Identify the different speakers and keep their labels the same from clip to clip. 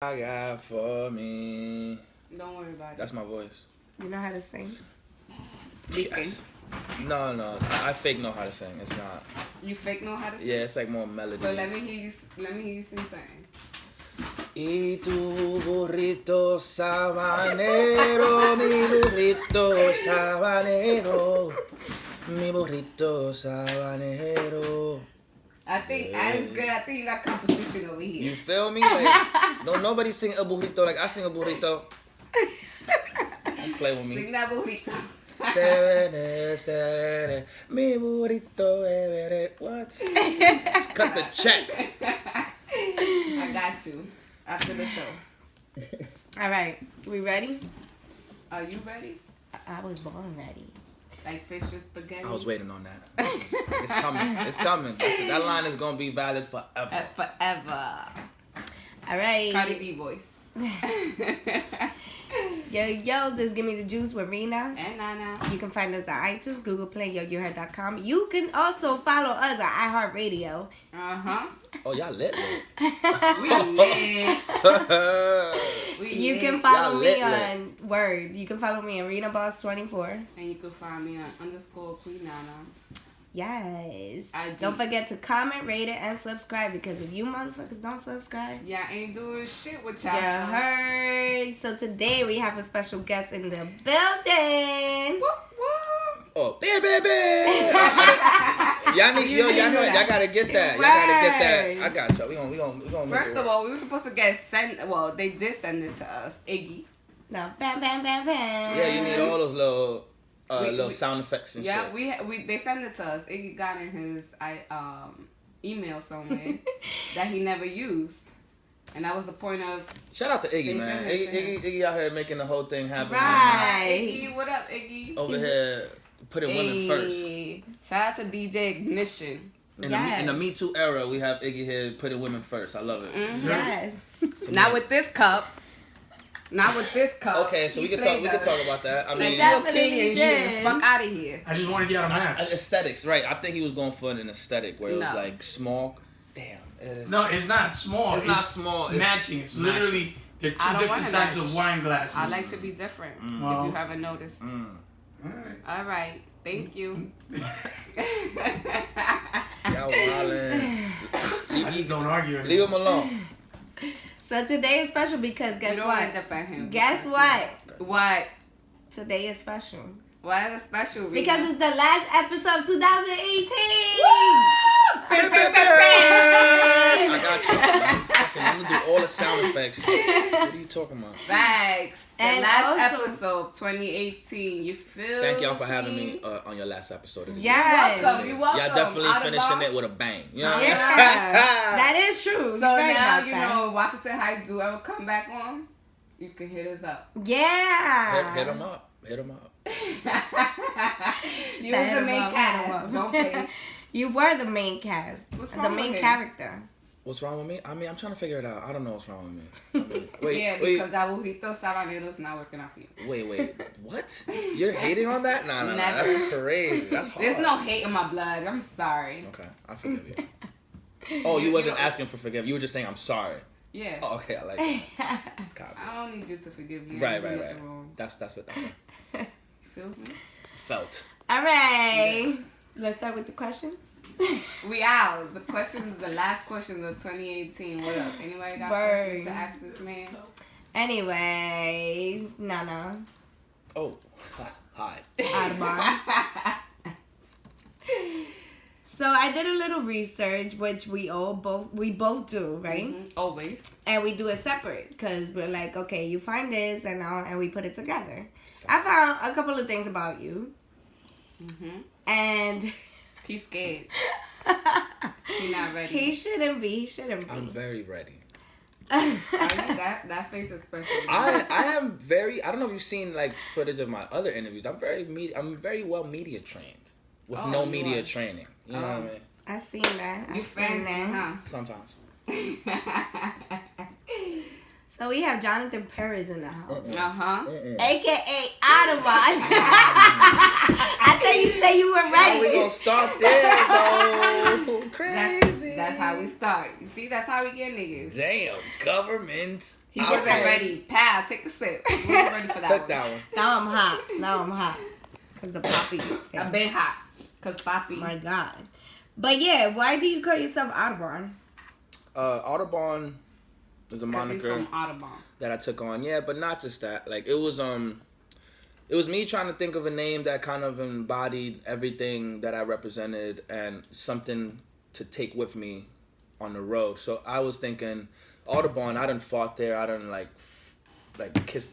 Speaker 1: I got for me.
Speaker 2: Don't worry about it.
Speaker 1: That's my voice.
Speaker 3: You know how to sing?
Speaker 1: Yes. No. I fake know how to sing. It's not.
Speaker 2: You fake know how to sing?
Speaker 1: Yeah, it's like more melodies.
Speaker 2: So let me hear you sing something.
Speaker 1: Y tu burrito sabanero, mi burrito sabanero, mi burrito sabanero.
Speaker 2: I think that's good. I think you got competition over here.
Speaker 1: You feel me? Like, don't nobody sing a burrito like I sing a burrito. Don't play with me.
Speaker 2: Sing that burrito.
Speaker 1: Severe, mi burrito, evere. What? Just cut the check.
Speaker 2: I got you. After the show.
Speaker 3: All right, we ready?
Speaker 2: Are you ready?
Speaker 3: I was born ready.
Speaker 2: Like fish and spaghetti?
Speaker 1: I was waiting on that. It's coming. It's coming. That line is going to be valid forever.
Speaker 2: Forever.
Speaker 3: All right.
Speaker 2: Cardi B voice.
Speaker 3: Yo, this Give Me the Juice with Rena.
Speaker 2: And Nana.
Speaker 3: You can find us on iTunes, Google Play, YoYoHead.com. You can also follow us on iHeartRadio.
Speaker 2: Uh-huh.
Speaker 1: Oh, y'all lit.
Speaker 2: We lit.
Speaker 3: You can follow me on Word. You can follow me on RenaBoss24.
Speaker 2: And you can find me on _Queen Nana.
Speaker 3: Yes.
Speaker 2: IG.
Speaker 3: Don't forget to comment, rate it, and subscribe, because if you motherfuckers don't subscribe,
Speaker 2: Yeah, ain't doing shit with y'all.
Speaker 3: you heard. So today we have a special guest in the building.
Speaker 2: Whoop, whoop.
Speaker 1: Oh, baby. Y'all gotta get that. Y'all gotta get that. I got y'all. We gonna
Speaker 2: First of all, we were supposed to get well, they did send it to us. Iggy.
Speaker 3: No, bam, bam, bam, bam.
Speaker 1: Yeah, you need all those little sound effects and
Speaker 2: yeah,
Speaker 1: shit.
Speaker 2: we they sent it to us. Iggy got in his email somewhere that he never used, and that was the point of.
Speaker 1: Shout out to Iggy,
Speaker 2: They
Speaker 1: man.
Speaker 2: sent it to
Speaker 1: Iggy out here making the whole thing happen.
Speaker 3: Right.
Speaker 2: Iggy, what up, Iggy?
Speaker 1: Over here putting women first.
Speaker 2: Shout out to DJ Ignition.
Speaker 1: In the Me Too era, we have Iggy here putting women first. I love it.
Speaker 2: Mm-hmm.
Speaker 3: Yes.
Speaker 2: Not with this cup. Not with this cup.
Speaker 1: Okay, so we can talk about that. I mean,
Speaker 2: you a king and shit.
Speaker 3: did.
Speaker 2: Fuck out of here.
Speaker 4: I just wanted you out of match.
Speaker 1: Aesthetics, right? I think he was going for an aesthetic where it was
Speaker 2: No.
Speaker 1: like small. Damn.
Speaker 4: No, it's not small.
Speaker 1: It's not small. It's
Speaker 4: matching. It's
Speaker 1: matching.
Speaker 4: literally, they're
Speaker 2: I
Speaker 4: two
Speaker 2: don't
Speaker 4: different
Speaker 2: wanna
Speaker 4: types
Speaker 2: match.
Speaker 4: of wine glasses.
Speaker 2: I like to be different. If
Speaker 4: Well,
Speaker 2: you haven't noticed.
Speaker 4: All right.
Speaker 2: All right. Thank you.
Speaker 1: Y'all wildin'.
Speaker 4: I just don't argue anymore.
Speaker 1: Leave him alone.
Speaker 3: So today is special because
Speaker 2: You
Speaker 3: guess
Speaker 2: don't
Speaker 3: what?
Speaker 2: want to defend him.
Speaker 3: Guess what?
Speaker 2: What?
Speaker 3: Today is special.
Speaker 2: Why is it special? Rita?
Speaker 3: Because it's the last episode of 2018.
Speaker 1: I got you. I'm gonna do all the sound effects. What are you talking about?
Speaker 2: Facts. The
Speaker 3: And
Speaker 2: last
Speaker 3: also-
Speaker 2: episode of 2018. You feel?
Speaker 1: Thank y'all for having me on your last episode of the year.
Speaker 3: Yes.
Speaker 2: Welcome. You're welcome.
Speaker 1: Y'all definitely
Speaker 2: Audubon.
Speaker 1: finishing it with a bang. You know what I mean?
Speaker 3: Yeah. That is true.
Speaker 2: So
Speaker 3: You're right
Speaker 2: now
Speaker 3: about
Speaker 2: you
Speaker 3: that.
Speaker 2: know Washington Heights do ever come back on. You can hit us up.
Speaker 3: Yeah.
Speaker 1: Hit him up. Hit him up.
Speaker 2: You was the main cast. Don't pay.
Speaker 3: You were the main cast.
Speaker 2: What's
Speaker 3: The
Speaker 2: wrong
Speaker 3: main
Speaker 2: with him?
Speaker 3: character.
Speaker 1: What's wrong with me? I mean, I'm trying to figure it out. I don't know what's wrong with me. I mean, wait,
Speaker 2: Yeah, because that burrito sabanero's not working out for you.
Speaker 1: wait. What? You're hating on that? Nah.
Speaker 2: Never.
Speaker 1: That's crazy. That's hard.
Speaker 2: There's no hate in my blood. I'm sorry.
Speaker 1: Okay, I forgive you. Oh, you wasn't asking for forgiveness. You were just saying I'm sorry.
Speaker 2: Yeah.
Speaker 1: Oh, okay, I like that. Copy.
Speaker 2: I don't need you to forgive me.
Speaker 1: Right.
Speaker 2: I did nothing wrong.
Speaker 1: That's it. Okay.
Speaker 2: You feel me?
Speaker 1: Felt.
Speaker 3: All right. Let's start with the question.
Speaker 2: We out. The question is the last question of 2018. What up? Anybody got
Speaker 3: Word.
Speaker 2: questions to ask this man?
Speaker 3: Anyway, Nana.
Speaker 1: Oh, hi.
Speaker 3: Audubon. So I did a little research, which we both do, right?
Speaker 2: Mhm. Always.
Speaker 3: And we do it separate because we're like, okay, you find this and we put it together. I found a couple of things about you, and
Speaker 2: He's scared. He's not ready.
Speaker 3: he shouldn't be.
Speaker 1: I'm very ready.
Speaker 2: Are you that face expression?
Speaker 1: I am very. I don't know if you've seen like footage of my other interviews. I'm very well media trained with
Speaker 2: Oh,
Speaker 1: no
Speaker 2: you
Speaker 1: media
Speaker 2: are.
Speaker 1: training. You know what I mean?
Speaker 3: I seen that.
Speaker 2: You
Speaker 3: I seen
Speaker 2: fancy,
Speaker 3: that.
Speaker 1: Sometimes.
Speaker 3: So we have Jonathan Perez in the house.
Speaker 2: A.K.A.
Speaker 3: Audubon. I thought you said you were ready.
Speaker 1: How we gonna start there, though? Crazy.
Speaker 2: That's how we start. You see, that's how we get niggas.
Speaker 1: Damn, government.
Speaker 2: He wasn't ready. Pal, take a sip. He wasn't ready for that
Speaker 1: Took
Speaker 2: one.
Speaker 1: that one.
Speaker 3: Now I'm hot. Because the poppy.
Speaker 2: I've been hot. Because Papi.
Speaker 3: My God. But yeah, why do you call yourself Audubon?
Speaker 1: Audubon is a moniker
Speaker 2: He's from Audubon.
Speaker 1: that I took on. Yeah, but not just that. Like, it was me trying to think of a name that kind of embodied everything that I represented and something to take with me on the road. So I was thinking, Audubon, I done fought there. I done kiss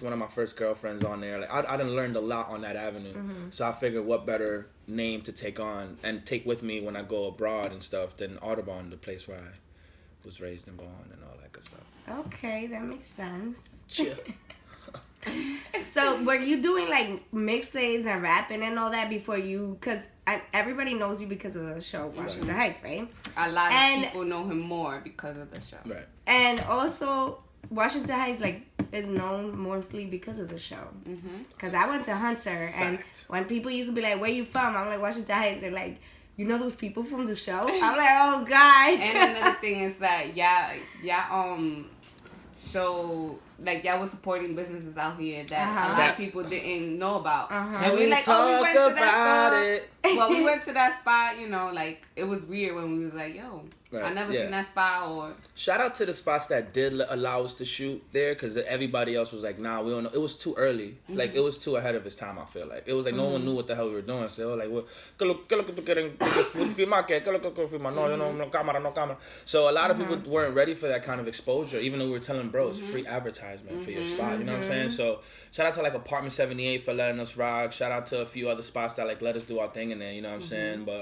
Speaker 1: one of my first girlfriends on there. Like I done learned a lot on that avenue. So I figured what better name to take on and take with me when I go abroad and stuff than Audubon, the place where I was raised and born and all that good stuff.
Speaker 3: Okay, that makes sense.
Speaker 1: Chill.
Speaker 3: So were you doing like mixtapes and rapping and all that before you? Because everybody knows you because of the show Washington Heights, right?
Speaker 2: A lot of people know him more because of the show.
Speaker 1: Right.
Speaker 3: And also Washington Heights is known mostly because of the show. Because I went to Hunter, and when people used to be like, "Where you from?" I'm like, Washington Heights. They're like, "You know those people from the show?" I'm like, "Oh God."
Speaker 2: And another thing is that so like y'all was supporting businesses out here that a lot of people didn't know about. And we like, we went to that store. Well, we went to that spot, you know, like it was weird when we was like, yo, I never seen that spot. Or
Speaker 1: shout out to the spots that did allow us to shoot there, because everybody else was like, nah, we don't know. It was too early. Like it was too ahead of its time. I feel like it was like no one knew what the hell we were doing. So they were like, well, no camera. So a lot of people weren't ready for that kind of exposure, even though we were telling bros free advertisement for your spot. You know what I'm saying? So shout out to like Apartment 78 for letting us rock. Shout out to a few other spots that like let us do our thing in there. You know what I'm saying? But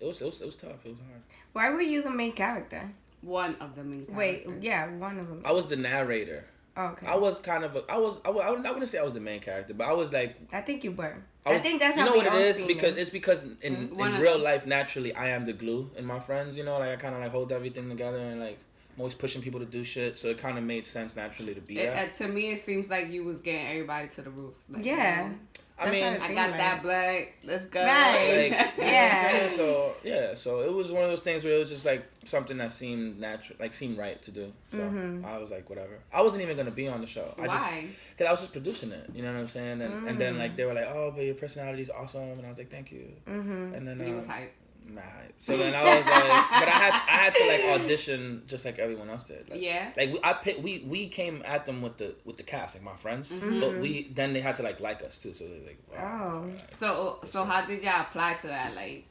Speaker 1: it was tough. It was hard.
Speaker 3: Why were you the main character?
Speaker 2: one of the main characters.
Speaker 3: Wait, yeah, one of them.
Speaker 1: I was the narrator.
Speaker 3: Oh, okay.
Speaker 1: I was kind of I wouldn't say I was the main character, but I was like.
Speaker 3: I think you were. I think that's how
Speaker 1: you know
Speaker 3: we
Speaker 1: what
Speaker 3: all
Speaker 1: it is
Speaker 3: seen
Speaker 1: because
Speaker 3: it.
Speaker 1: it's because in real life naturally I am the glue in my friends. You know, like I kind of like hold everything together and like I'm always pushing people to do shit. So it kind of made sense naturally to be that.
Speaker 2: To me, it seems like you was getting everybody to the roof. Like,
Speaker 3: yeah.
Speaker 2: You know,
Speaker 1: I mean,
Speaker 2: I got that blood. Let's go.
Speaker 3: Right.
Speaker 1: Like,
Speaker 3: yeah.
Speaker 1: So so it was one of those things where it was just like something that seemed natural, like seemed right to do. So I was like, whatever. I wasn't even gonna be on the show.
Speaker 2: Why?
Speaker 1: Because I was just producing it. You know what I'm saying? And then like they were like, oh, but your personality is awesome, and I was like, thank you. And then
Speaker 2: He was hype.
Speaker 1: Mad hype. So then I was like, but I had to like audition just like everyone else did. Like,
Speaker 2: yeah.
Speaker 1: Like we came at them with the cast, like my friends, but then they had to like us too. So they're like, wow.
Speaker 3: Oh.
Speaker 2: So how did y'all apply to that? Like,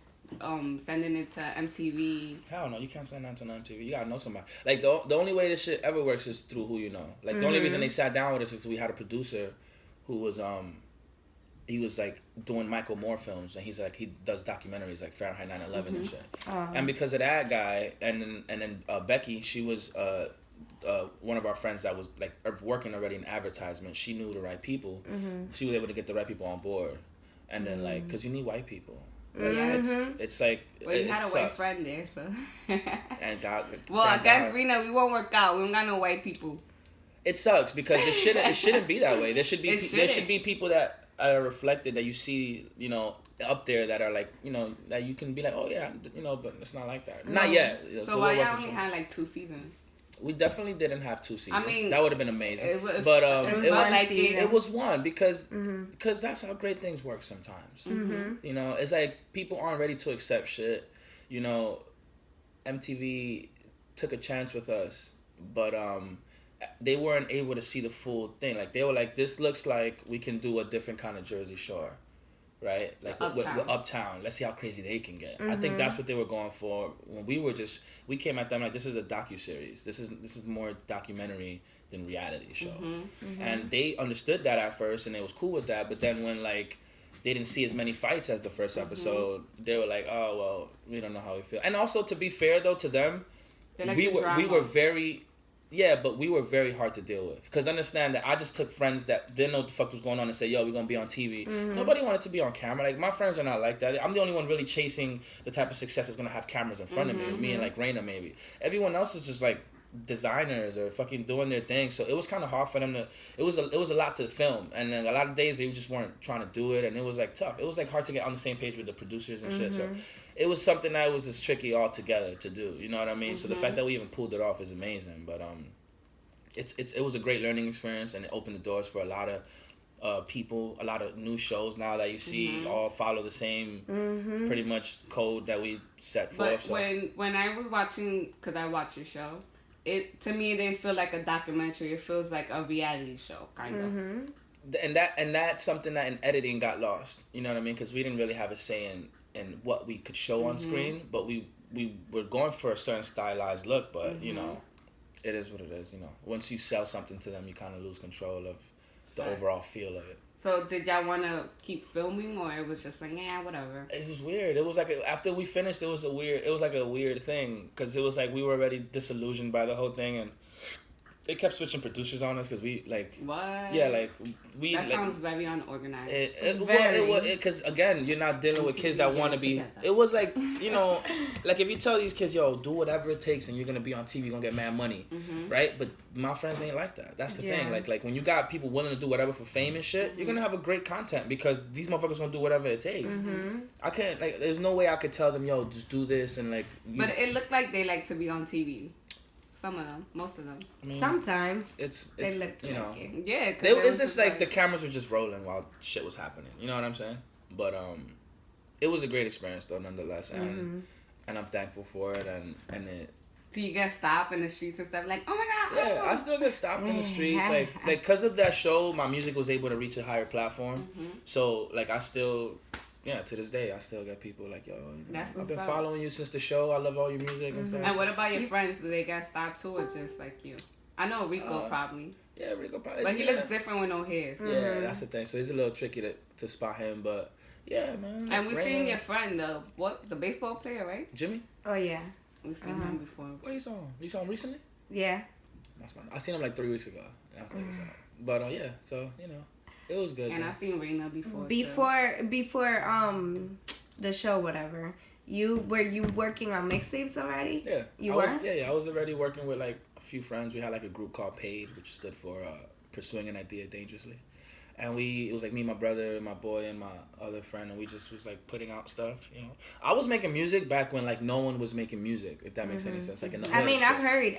Speaker 2: sending it to MTV?
Speaker 1: Hell no, you can't send that to MTV. You gotta know somebody. Like the only way this shit ever works is through who you know. Like the only reason they sat down with us is we had a producer who was he was like doing Michael Moore films, and he's like he does documentaries like Fahrenheit 9/11 and shit. And because of that guy, and then Becky, she was one of our friends that was like working already in advertisement. She knew the right people. She was able to get the right people on board, and then like because you need white people. Like, it's like
Speaker 2: well, you had a
Speaker 1: sucks.
Speaker 2: white friend there, so.
Speaker 1: And God.
Speaker 2: Well, I guess we won't work out. We don't got no white people.
Speaker 1: It sucks because it shouldn't be that way. There should be people that are reflected that you see, you know, up there that are like, you know, that you can be like, oh yeah, you know, but it's not like that. Not yet.
Speaker 2: So why y'all only had like 2 seasons?
Speaker 1: We definitely didn't have 2 seasons.
Speaker 2: I mean,
Speaker 1: that would have been amazing.
Speaker 2: It was
Speaker 1: it was one because that's how great things work sometimes. You know, it's like people aren't ready to accept shit. You know, MTV took a chance with us, but they weren't able to see the full thing. Like they were like, this looks like we can do a different kind of Jersey Shore, right? Like with Uptown. Let's see how crazy they can get. I think that's what they were going for. When we came at them like, this is a docu-series. This is more documentary than reality show. And they understood that at first, and they was cool with that. But then when like they didn't see as many fights as the first episode, they were like, oh well, we don't know how we feel. And also, to be fair though to them, we were very. Yeah, but we were very hard to deal with. Because understand that I just took friends that didn't know what the fuck was going on and said, yo, we're going to be on TV. Nobody wanted to be on camera. Like, my friends are not like that. I'm the only one really chasing the type of success that's going to have cameras in front of me. Me and, like, Raina, maybe. Everyone else is just, like, designers or fucking doing their thing. So it was kind of hard for them to. It was a lot to film, and then a lot of days they just weren't trying to do it, and it was like tough. It was like hard to get on the same page with the producers and shit. So it was something that was just tricky altogether to do. You know what I mean? So the fact that we even pulled it off is amazing. But it was a great learning experience, and it opened the doors for a lot of people, a lot of new shows now that you see all follow the same pretty much code that we set forth.
Speaker 2: But when I was watching, because I watched your show, to me it didn't feel like a documentary. It feels like a reality show, kind of.
Speaker 1: And that's something that in editing got lost. You know what I mean? Because we didn't really have a say in what we could show on screen, but we were going for a certain stylized look. But you know, it is what it is. You know, once you sell something to them, you kind of lose control of the overall feel of it.
Speaker 2: So did y'all want to keep filming, or it was just like, yeah, whatever?
Speaker 1: It was weird. It was like after we finished, it was like a weird thing, because it was like we were already disillusioned by the whole thing, and it kept switching producers on us because we like
Speaker 2: what?
Speaker 1: Yeah, like we.
Speaker 2: That
Speaker 1: like,
Speaker 2: sounds very unorganized.
Speaker 1: It was because again, you're not dealing with kids that want to be. Together. It was like, you know, like if you tell these kids, yo, do whatever it takes, and you're gonna be on TV, you're gonna get mad money, right? But my friends ain't like that. That's the thing. Like when you got people willing to do whatever for fame and shit, you're gonna have a great content because these motherfuckers gonna do whatever it takes. I can't like. There's no way I could tell them, yo, just do this and like.
Speaker 2: But it looked like they like to be on TV. Some of them, most of them.
Speaker 3: I mean, sometimes
Speaker 1: it's
Speaker 3: they look
Speaker 1: you know,
Speaker 2: yeah.
Speaker 1: It's just like the cameras were just rolling while shit was happening. You know what I'm saying? But it was a great experience though, nonetheless, and I'm thankful for it. And it.
Speaker 2: So you get stopped in the streets and stuff like, oh my god.
Speaker 1: Yeah, I still get stopped in the streets, like because of that show, my music was able to reach a higher platform. So like I still. Yeah, to this day, I still get people like, yo, you know, I've been following you since the show. I love all your music and stuff.
Speaker 2: And what about your friends? Do they get stopped too, or just like you? I know Rico probably.
Speaker 1: Yeah, Rico probably.
Speaker 2: But he looks different with no hair. So.
Speaker 1: Yeah, that's the thing. So it's a little tricky to spot him, but yeah, man.
Speaker 2: And we seen your friend, the baseball player, right?
Speaker 1: Jimmy?
Speaker 3: Oh, yeah.
Speaker 2: We've seen him before.
Speaker 1: What you saw him? You saw him recently?
Speaker 3: Yeah.
Speaker 1: That's fine. I seen him like 3 weeks ago. I was like, what's up? But yeah, so, you know. It was good.
Speaker 2: And I seen Raina before.
Speaker 3: Before the show, whatever. Were you working on mixtapes already?
Speaker 1: Yeah.
Speaker 3: You were?
Speaker 1: I was already working with like a few friends. We had like a group called PAID, which stood for Pursuing an Idea Dangerously. And it was like me, my brother, my boy, and my other friend, and we just was like putting out stuff, you know. I was making music back when like no one was making music, if that makes any sense. Like in the hood.
Speaker 3: I mean, I've heard.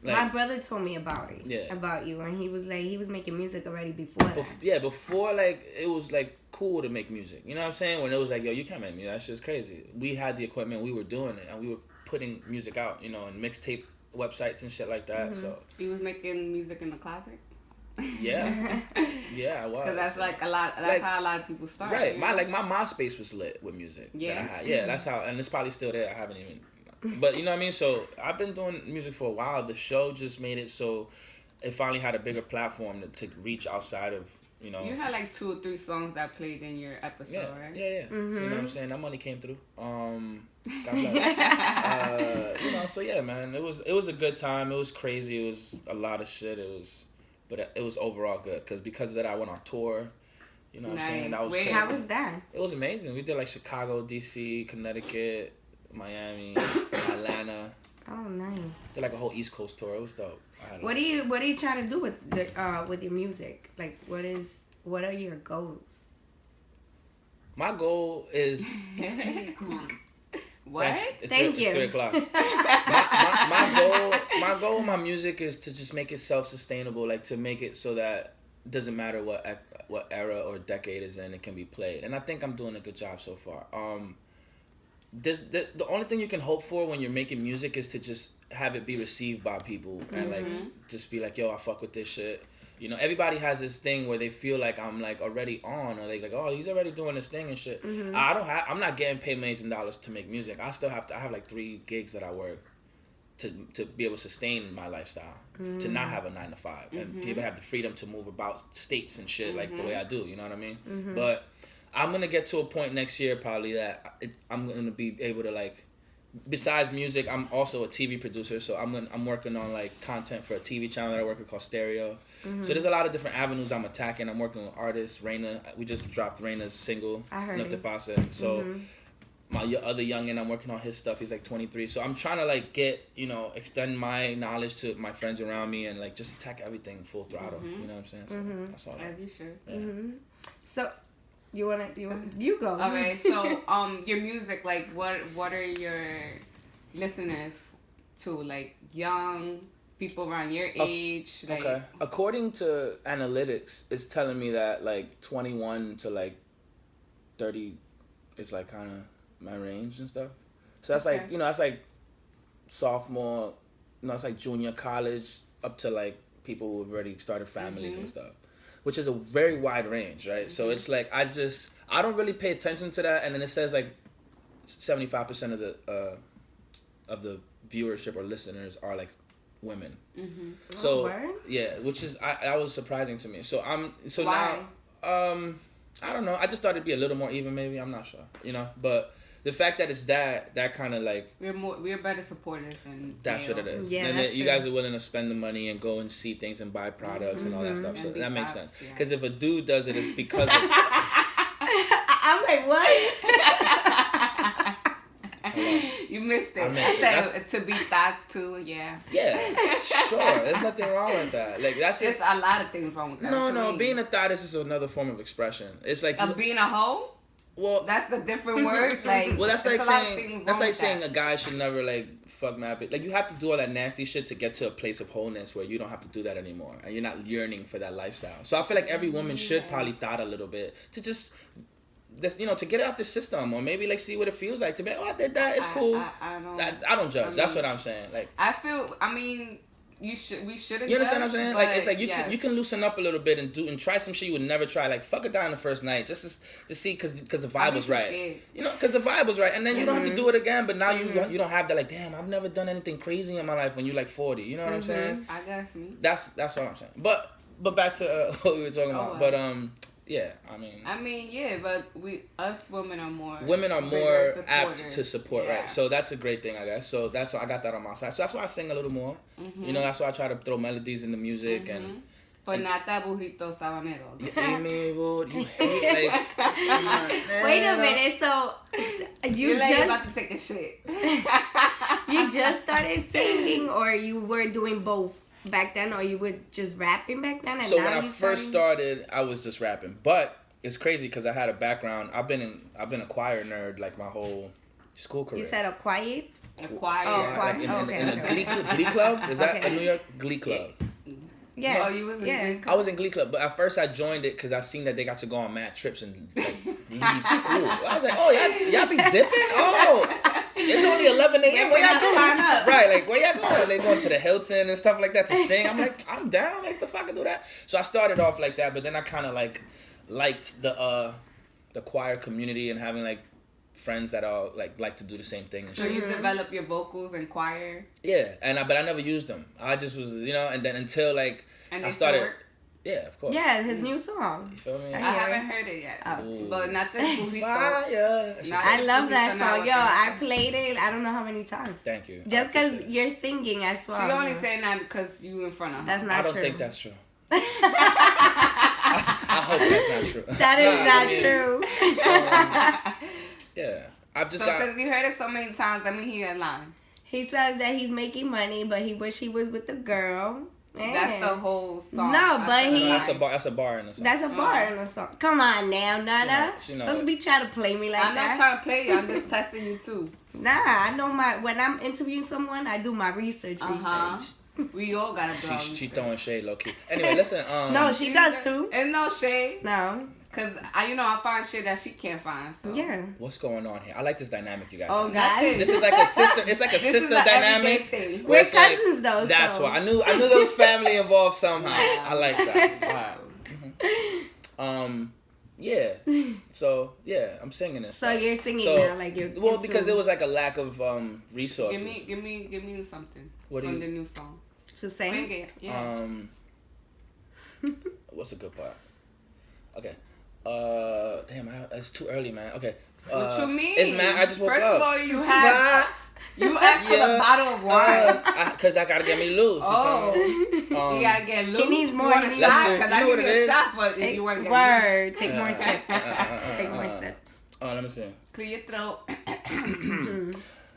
Speaker 1: Like,
Speaker 3: my brother told me about it.
Speaker 1: Yeah.
Speaker 3: About you, and he was like, he was making music already before that.
Speaker 1: Before like it was like cool to make music. You know what I'm saying? When it was like, yo, you can't make music. That's just crazy. We had the equipment, we were doing it, and we were putting music out, you know, and mixtape websites and shit like that. So
Speaker 2: he was making music in the closet.
Speaker 1: Yeah, yeah, I was.
Speaker 2: Because that's like a lot. That's like, how a lot of people start.
Speaker 1: Right, my MySpace was lit with music. Yeah, that I had. Yeah, that's how, and it's probably still there. I haven't even. But you know what I mean. So I've been doing music for a while. The show just made it so it finally had a bigger platform to reach outside of, you know.
Speaker 2: You had like 2 or 3 songs that played in your episode, right?
Speaker 1: Yeah. So, you know what I'm saying? That money came through. God bless. You know, so yeah, man. It was a good time. It was crazy. It was a lot of shit. But it was overall good because of that I went on tour. You know what I'm saying? That was crazy.
Speaker 3: How was that?
Speaker 1: It was amazing. We did like Chicago, DC, Connecticut, Miami, Atlanta.
Speaker 3: Oh, nice.
Speaker 1: Did like a whole East Coast tour. It was dope.
Speaker 3: What are you trying to do with your music? Like what are your goals?
Speaker 1: My goal is
Speaker 2: What?
Speaker 3: Thank you.
Speaker 1: It's 3:00. my goal with my music is to just make it self-sustainable, like to make it so that it doesn't matter what era or decade is in, it can be played. And I think I'm doing a good job so far. The only thing you can hope for when you're making music is to just have it be received by people and like just be like, yo, I fuck with this shit. You know, everybody has this thing where they feel like I'm like already on, or they like, oh, he's already doing this thing and shit. I'm not getting paid millions of dollars to make music. I have like 3 gigs that I work to be able to sustain my lifestyle, to not have a 9 to 5 and be able to have the freedom to move about states and shit like the way I do. You know what I mean? But I'm gonna get to a point next year probably that I'm gonna be able to like. Besides music, I'm also a TV producer, so I'm working on like content for a TV channel that I work with called Stereo. So there's a lot of different avenues I'm attacking. I'm working with artists. Raina, we just dropped Raina's single,
Speaker 3: I heard
Speaker 1: No Te
Speaker 3: it.
Speaker 1: Pase. So my other youngin, I'm working on his stuff. He's like 23. So I'm trying to like get, extend my knowledge to my friends around me and like just attack everything full throttle. You know what I'm saying? So that's all.
Speaker 2: As you should.
Speaker 1: Yeah.
Speaker 3: So you go.
Speaker 2: Okay, so your music, like what are your listeners to? Like young people around your age? Like,
Speaker 1: okay. According to analytics, it's telling me that like 21 to like 30 is like kind of my range and stuff. So that's like, that's like sophomore, it's like junior college up to like people who have already started families and stuff, which is a very wide range, right? So it's like, I don't really pay attention to that. And then it says like 75% of the viewership or listeners are like women. So yeah, which is, that was surprising to me. So
Speaker 2: why?
Speaker 1: Now, I don't know. I just thought it'd be a little more even, maybe. I'm not sure, but the fact that it's that kind of like
Speaker 2: we're better supporters than
Speaker 1: that's what it is.
Speaker 3: Yeah,
Speaker 1: and
Speaker 3: that's
Speaker 1: you
Speaker 3: true.
Speaker 1: guys are willing to spend the money and go and see things and buy products and all that stuff. So that makes sense. Because if a dude does it, it's because of
Speaker 3: I'm like, what?
Speaker 2: You missed it.
Speaker 1: I
Speaker 2: said to be thoughts too. Yeah,
Speaker 1: sure. There's nothing wrong with that. Like that's
Speaker 2: there's a lot of things wrong with that.
Speaker 1: No. Being a thought is another form of expression. It's like
Speaker 2: being a hoe.
Speaker 1: Well,
Speaker 2: that's the different word. Like,
Speaker 1: well, that's like saying a guy should never like fuck my bitch. Like you have to do all that nasty shit to get to a place of wholeness where you don't have to do that anymore, and you're not yearning for that lifestyle. So I feel like every woman should probably thought a little bit to just. To get it out the system, or maybe like see what it feels like to be. Oh, I did that. It's cool. I don't judge. That's what I'm saying. Like we shouldn't. You understand what I'm saying? Like it's like you can loosen up a little bit and try some shit you would never try. Like fuck a guy on the first night just to see because the vibe was right. Scared. Because the vibe was right, and then you don't have to do it again. But now you don't have that like damn I've never done anything crazy in my life when you're like 40. You know what I'm saying?
Speaker 2: I guess me.
Speaker 1: That's what I'm saying. But back to what we were talking about. But yeah,
Speaker 2: but us women are more
Speaker 1: apt to support, right? So that's a great thing, I guess. So that's why I got that on my side. So that's why I sing a little more. That's why I try to throw melodies in the music and.
Speaker 2: But not that burrito sabanero.
Speaker 1: You hate like.
Speaker 3: Wait a minute. So
Speaker 2: you're just about to take a shit.
Speaker 3: You just started singing, or you were doing both? Back then, or you were just rapping back then? And
Speaker 1: so when I first started, I was just rapping. But it's crazy because I had a background. I've been a choir nerd like my whole school career.
Speaker 3: You said a choir?
Speaker 2: A choir.
Speaker 3: Oh, choir.
Speaker 1: In a glee club. Is that a New York glee club?
Speaker 3: Yeah.
Speaker 2: Oh, you was in Glee Club?
Speaker 1: I was in Glee Club, but at first I joined it because I seen that they got to go on mad trips and like leave school. I was like, oh, y'all be dipping? Oh, it's only 11 a.m. Where y'all going? Right, like where y'all going? They going to the Hilton and stuff like that to sing. I'm like, I'm down. Like the fuck I do that. So I started off like that, but then I kind of like liked the choir community and having like friends that all like to do the same thing.
Speaker 2: So you develop your vocals in choir?
Speaker 1: Yeah, but I never used them. I just was, and then until like I started. Yeah, of course.
Speaker 3: Yeah, his new song.
Speaker 1: You feel me?
Speaker 2: I haven't heard it yet. But not the burrito.
Speaker 1: Fire.
Speaker 3: I love that song. Yo, I played it I don't know how many times.
Speaker 1: Thank you.
Speaker 3: Just because you're singing as well.
Speaker 2: She only saying that because you in front of her.
Speaker 3: That's not true.
Speaker 1: I don't think that's true. I hope that's not true.
Speaker 3: That is not true.
Speaker 1: Yeah. I've just
Speaker 2: since you heard it so many times, let me hear a line.
Speaker 3: He says that he's making money, but he wish he was with the girl. Man.
Speaker 2: That's the whole song.
Speaker 3: No, but
Speaker 1: that's a bar in the song.
Speaker 3: That's a bar in the song. Come on now, Nana. Don't be trying to play me like that.
Speaker 2: I'm not trying to play you. I'm just testing you too.
Speaker 3: Nah, I know when I'm interviewing someone, I do my research.
Speaker 2: We all gotta do.
Speaker 1: She throwing shade low key. Anyway, listen.
Speaker 3: No, she does too.
Speaker 2: And no shade.
Speaker 3: No.
Speaker 2: Cause I find shit that she can't find. So.
Speaker 3: Yeah.
Speaker 1: What's going on here? I like this dynamic you guys.
Speaker 3: Oh God.
Speaker 1: This is like a sister. It's like a sister dynamic.
Speaker 3: We're cousins though.
Speaker 1: That's why I knew there was family involved somehow. I like that. All right. Yeah. So yeah, I'm singing this.
Speaker 3: So you're singing now, like you're.
Speaker 1: Well, because there was like a lack of resources.
Speaker 2: Give me something.
Speaker 1: From
Speaker 2: the new song.
Speaker 3: To sing.
Speaker 2: Sing it. Yeah.
Speaker 1: What's a good part? Okay. Damn, it's too early, man. Okay.
Speaker 2: What you mean?
Speaker 1: It's man. I just woke up.
Speaker 2: First of all, you asked for a bottle of wine.
Speaker 1: Because I gotta get me loose.
Speaker 2: You gotta get loose.
Speaker 3: He needs more.
Speaker 2: You want a shot? Because I give you a shot for if you want to get loose.
Speaker 3: Take more sips. Take more sips.
Speaker 1: Oh, let me see.
Speaker 2: Clear your throat.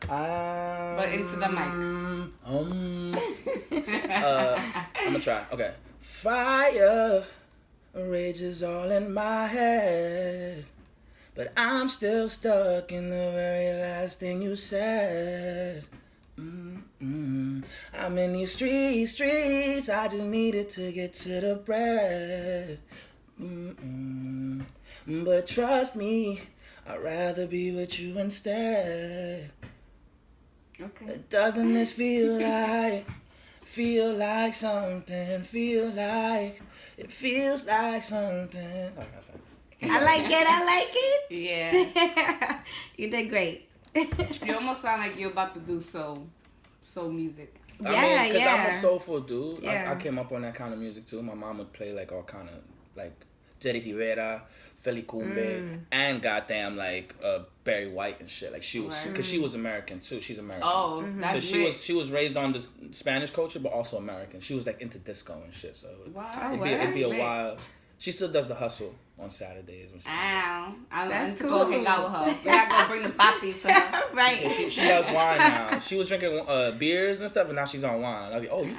Speaker 2: But into the mic.
Speaker 1: I'm gonna try. Okay. Fire rages all in my head, but I'm still stuck in the very last thing you said. I'm in these streets. I just needed to get to the bread. But trust me, I'd rather be with you instead.
Speaker 2: Okay.
Speaker 1: Doesn't this feel like something? It feels like something.
Speaker 3: I like it.
Speaker 2: Yeah.
Speaker 3: You did great.
Speaker 2: You almost sound like you're about to do soul music.
Speaker 3: Yeah,
Speaker 1: I mean, because
Speaker 3: yeah.
Speaker 1: I'm a soulful dude.
Speaker 3: Yeah.
Speaker 1: I came up on that kind of music too. My mom would play like all kind of like Jerry Rivera, Feli Kumbe, and goddamn like Barry White and shit. Like she was, because she was American too. She's American.
Speaker 2: Oh,
Speaker 1: so she was raised on the Spanish culture, but also American. She was like into disco and shit. So it'd be a while. She still does the hustle on Saturdays. When
Speaker 2: I'm cool. Go hang out with her. We gotta go bring the papi to her.
Speaker 3: Right.
Speaker 1: Yeah, she loves wine now. She was drinking beers and stuff, and now she's on wine. I was like, oh, you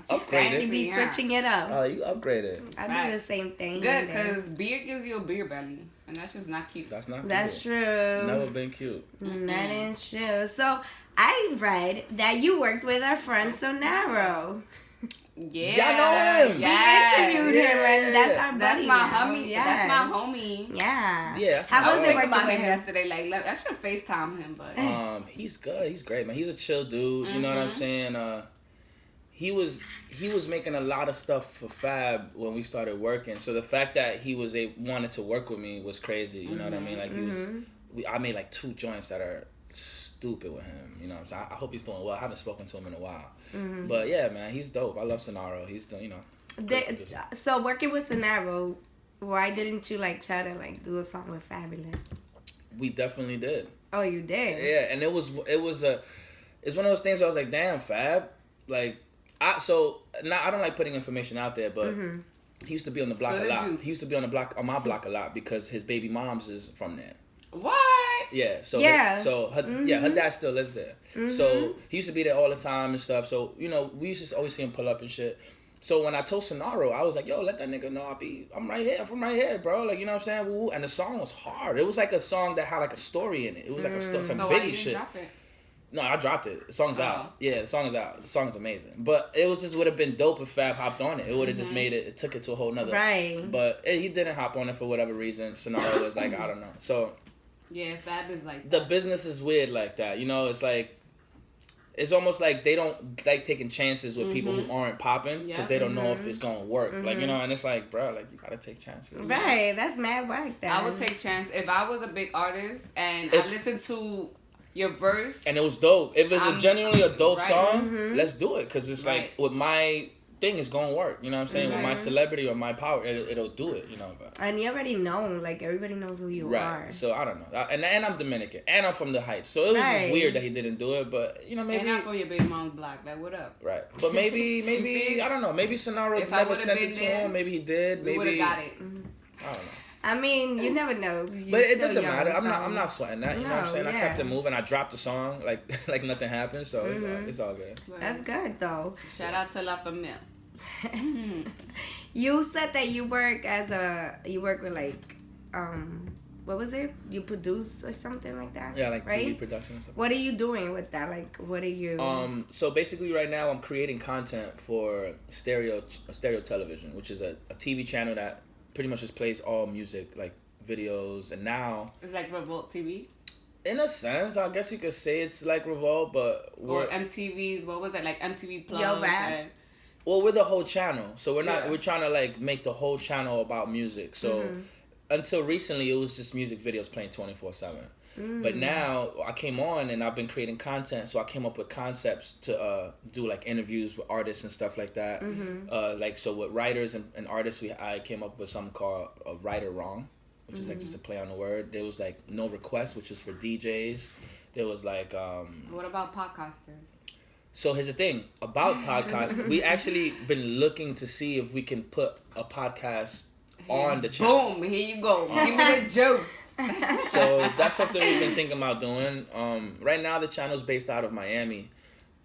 Speaker 1: upgraded.
Speaker 3: She be switching it up.
Speaker 1: Oh, you upgraded.
Speaker 3: I do the same thing.
Speaker 2: Good, because beer gives you a beer belly, and that's just not cute.
Speaker 1: That's not cute.
Speaker 3: That's true.
Speaker 1: Never been cute.
Speaker 3: That is true. So I read that you worked with our friend Sonaro.
Speaker 2: Yeah,
Speaker 1: y'all know him.
Speaker 2: Yeah,
Speaker 3: we interviewed him, and that's our buddy.
Speaker 2: That's my
Speaker 3: now.
Speaker 2: homie.
Speaker 3: Yeah.
Speaker 2: That's my homie.
Speaker 3: Yeah.
Speaker 1: Yeah. That's
Speaker 3: How
Speaker 2: I
Speaker 3: was
Speaker 2: was
Speaker 3: it
Speaker 2: thinking
Speaker 3: working
Speaker 2: about
Speaker 3: with
Speaker 2: him
Speaker 3: him
Speaker 2: yesterday. Like, I should FaceTime him, but
Speaker 1: he's good. He's great, man. He's a chill dude. You know what I'm saying? He was making a lot of stuff for Fab when we started working. So the fact that he wanted to work with me was crazy. You know what I mean? Like I made like 2 joints that are stupid with him. You know what I'm saying? I hope he's doing well. I haven't spoken to him in a while. But yeah, man, he's dope. I love Sonaro. He's doing, you know.
Speaker 3: So working with Sonaro, why didn't you like try to like do a song with Fabulous?
Speaker 1: We definitely did.
Speaker 3: Oh, you did?
Speaker 1: Yeah, and it's one of those things where I was like, damn, Fab, like I don't like putting information out there, but he used to be on the block a lot. He used to be on my block a lot because his baby mom's is from there.
Speaker 2: What?
Speaker 1: Yeah. So her dad still lives there. So he used to be there all the time and stuff. So we used to always see him pull up and shit. So when I told Sonaro, I was like, yo, let that nigga know I'm right here. I'm from right here, bro. Like, you know what I'm saying? Woo. And the song was hard. It was like a song that had like a story in it. It was like some Biggie shit.
Speaker 2: Drop it?
Speaker 1: No, I dropped it. The song's out. Yeah, the song is out. The song is amazing. But it would have been dope if Fab hopped on it. It would have just made it took it to a whole nother.
Speaker 3: Right.
Speaker 1: But he didn't hop on it for whatever reason. Sonaro was like, I don't know. So
Speaker 2: yeah, Fab is like
Speaker 1: the business is weird like that. You know, it's like it's almost like they don't like taking chances with people who aren't popping because they don't know if it's gonna work. Like, you know, and it's like, bro, like you gotta take chances.
Speaker 3: Right, that's mad work.
Speaker 2: I would take chance if I was a big artist and I listened to your verse
Speaker 1: and it was dope. If it's genuinely a dope song, let's do it because it's like with my thing is gonna work. You know what I'm saying? With my celebrity or my power, it'll do it. You know. But,
Speaker 3: and you already know, like everybody knows who you are.
Speaker 1: So I don't know. And I'm Dominican and I'm from the Heights, so it was just weird that he didn't do it. But you know, maybe.
Speaker 2: And I'm from your baby mom's block. Like, what up?
Speaker 1: Right. But maybe I don't know. Maybe Sonaro never sent it to him. Maybe he did. Maybe
Speaker 2: we would have got it.
Speaker 1: I don't know.
Speaker 3: I mean, you never know.
Speaker 1: But it doesn't matter. I'm not sweating that. You know what I'm saying?
Speaker 3: Yeah.
Speaker 1: I kept it moving. I dropped the song like nothing happened. So it's all good.
Speaker 3: That's good though.
Speaker 2: Shout out to La Familia.
Speaker 3: You said that you work with like what was it? You produce or something like that?
Speaker 1: Yeah, like
Speaker 3: right?
Speaker 1: TV production and stuff.
Speaker 3: What are you doing with that? Like, what are you?
Speaker 1: So basically, right now I'm creating content for stereo television, which is a TV channel that pretty much just plays all music, like videos, and now
Speaker 2: it's like Revolt TV.
Speaker 1: In a sense, I guess you could say it's like Revolt, but
Speaker 2: or MTV's. What was it like? MTV Plus.
Speaker 3: Yo, rap.
Speaker 1: Well, we're the whole channel, so we're not. We're trying to like make the whole channel about music. So until recently, it was just music videos playing 24/7. But now I came on and I've been creating content, so I came up with concepts to do like interviews with artists and stuff like that. Like so with writers and artists, I came up with something called a Right or Wrong, which is like just a play on the word. There was like No Request, which was for DJs. There was like
Speaker 2: what about podcasters?
Speaker 1: So here's the thing about podcasts. We actually been looking to see if we can put a podcast on the channel.
Speaker 2: Boom, here you go. Give me the juice.
Speaker 1: So that's something we've been thinking about doing. Right now the channel's based out of Miami,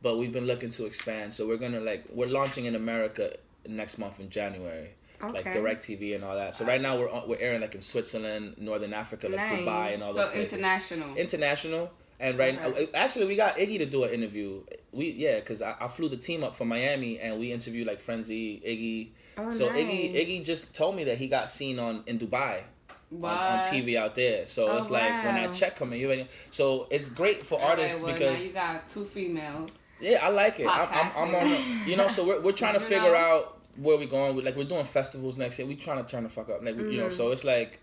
Speaker 1: but we've been looking to expand. So we're launching in America next month in January. Okay. Like DirecTV and all that. So right now we're airing like in Switzerland, Northern Africa, like Dubai and all those places.
Speaker 2: So international. And
Speaker 1: right now, actually, we got Iggy to do an interview. Because I flew the team up from Miami and we interviewed like Frenzy, Iggy. Oh, so nice. Iggy just told me that he got seen in Dubai on TV out there. So it's like when that check come in, so it's great for artists because
Speaker 2: now you got 2 females.
Speaker 1: Yeah, I like it. I'm on. So we're trying to figure out where we're going. We're doing festivals next year. We're trying to turn the fuck up. So it's like.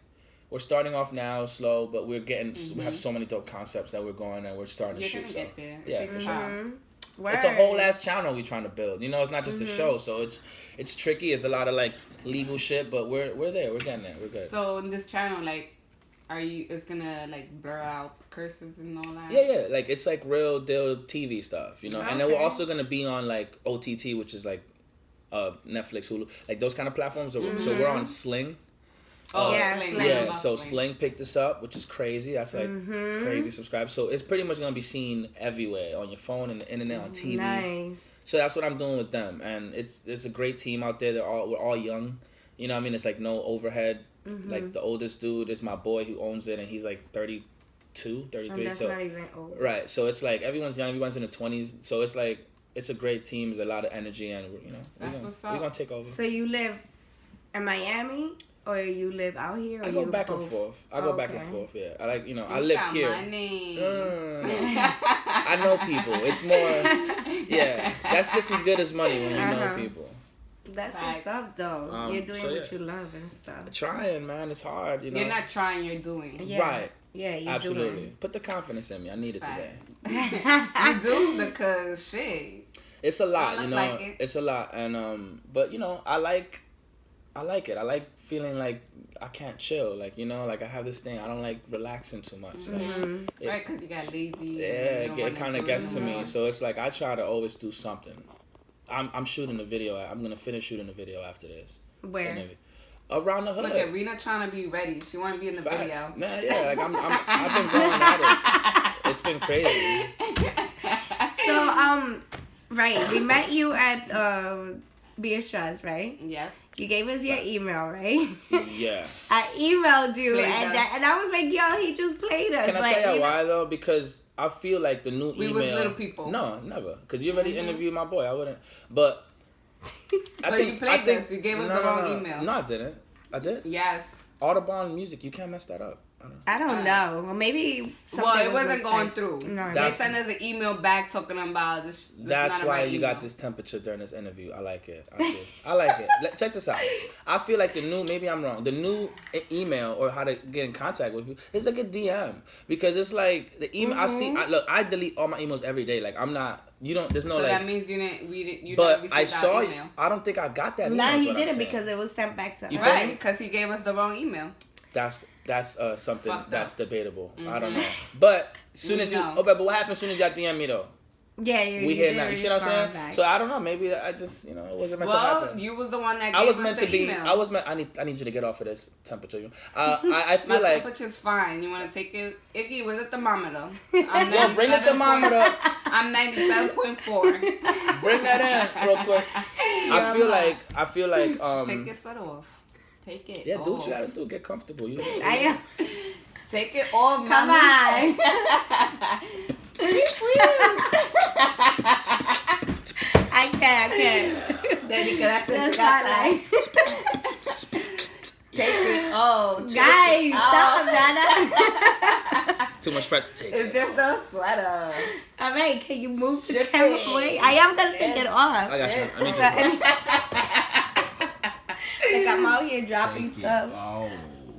Speaker 1: We're starting off now slow, but we're getting. We have so many dope concepts that we're going and we're starting to shoot.
Speaker 2: You're gonna get there.
Speaker 1: Yeah, for sure. It's a whole ass channel we're trying to build. It's not just a show, so it's tricky. It's a lot of like legal shit, but we're there. We're getting there. We're good.
Speaker 2: So in this channel, like, it's gonna like blur out curses and all that?
Speaker 1: Yeah. Like it's like real deal TV stuff, Okay. And then we're also gonna be on like OTT, which is like Netflix, Hulu, like those kind of platforms. So we're on Sling.
Speaker 2: Sling.
Speaker 1: So Sling picked us up, which is crazy. That's like crazy subscribers. So it's pretty much gonna be seen everywhere on your phone and the internet, on TV.
Speaker 3: Nice.
Speaker 1: So that's what I'm doing with them, and it's a great team out there. We're all young. It's like no overhead. Like the oldest dude is my boy who owns it, and he's like 32, 33.
Speaker 3: That's not even old.
Speaker 1: Right. So it's like everyone's young. Everyone's in the 20s. So it's like it's a great team. There's a lot of energy, and we're gonna take over.
Speaker 3: So you live in Miami? Or you live out here? Or
Speaker 1: I go back and forth. I live here. I live here.
Speaker 2: Money.
Speaker 1: I know people. It's more, that's just as good as money when you know people.
Speaker 3: That's what's up, though. You're doing what you love and stuff.
Speaker 1: Trying, man. It's hard,
Speaker 2: You're not trying, you're doing.
Speaker 3: Yeah.
Speaker 1: Right.
Speaker 3: Yeah, you're
Speaker 1: Absolutely.
Speaker 3: doing.
Speaker 1: Put the confidence in me. I need it today.
Speaker 2: You do? Because, shit.
Speaker 1: It's a lot, It's a lot. And, but, I like it. I like feeling like I can't chill. Like, like I have this thing. I don't like relaxing too much.
Speaker 2: Right, because you got lazy.
Speaker 1: Yeah, it kind of gets to me. So it's like I try to always do something. I'm shooting a video. I'm going to finish shooting a video after this.
Speaker 3: Where?
Speaker 1: Around the hood.
Speaker 2: Look at Rena trying to be ready. She want to be in the video.
Speaker 1: Nah, yeah. Like I've been going at it. It's been crazy.
Speaker 3: So, right. We met you at Beatrice, right?
Speaker 2: Yeah.
Speaker 3: You gave us your email, right?
Speaker 1: Yeah.
Speaker 3: I emailed you, and I was like, yo, he just played us.
Speaker 1: Can I tell you why, though? Because I feel like the new email...
Speaker 2: We was little people.
Speaker 1: No, never. Because you already interviewed my boy. I wouldn't. But...
Speaker 2: you played this. You gave us the wrong email.
Speaker 1: No, I didn't. I did?
Speaker 2: Yes.
Speaker 1: Audubon Music. You can't mess that up.
Speaker 3: I don't know. Well, maybe
Speaker 2: it wasn't going through.
Speaker 3: No,
Speaker 2: they sent us an email back talking about this.
Speaker 1: That's why you got this temperature during this interview. I like it. I like it. Check this out. I feel like the new, maybe I'm wrong, the new email or how to get in contact with you is like a DM. Because it's like the email I see. I delete all my emails every day. Like I'm not. There's no
Speaker 2: so
Speaker 1: like.
Speaker 2: So that means you didn't read it. You
Speaker 1: but
Speaker 2: didn't
Speaker 1: I saw
Speaker 2: that email.
Speaker 1: I don't think I got that email.
Speaker 3: No, he didn't because it was sent back to us.
Speaker 2: Right, because he gave us the wrong email.
Speaker 1: That's something that's debatable. I don't know. But soon as but what happened as soon as y'all DM me though?
Speaker 3: Yeah,
Speaker 1: we hear now. You see what I'm saying? Back. So I don't know. Maybe I just it wasn't meant to happen.
Speaker 2: Well, you was the one that gave us the email.
Speaker 1: I need you to get off of this temperature. I feel
Speaker 2: my
Speaker 1: like
Speaker 2: temperature's fine. You want to take it? Iggy, was it thermometer?
Speaker 1: I'm bring the thermometer.
Speaker 2: I'm 97.4.
Speaker 1: Bring that in real quick. I feel like
Speaker 2: take your sweater off. Take it.
Speaker 1: Yeah, do what you gotta do. Get comfortable.
Speaker 3: I am.
Speaker 2: Take it off.
Speaker 3: Come on. I can't.
Speaker 2: Daddy, that's take it off.
Speaker 3: Guys, stop that.
Speaker 1: Too much pressure. Take it.
Speaker 2: It's just a sweater.
Speaker 3: All right, can you move the camera away? I am gonna take it off.
Speaker 1: I got you.
Speaker 3: Like I'm out here dropping stuff.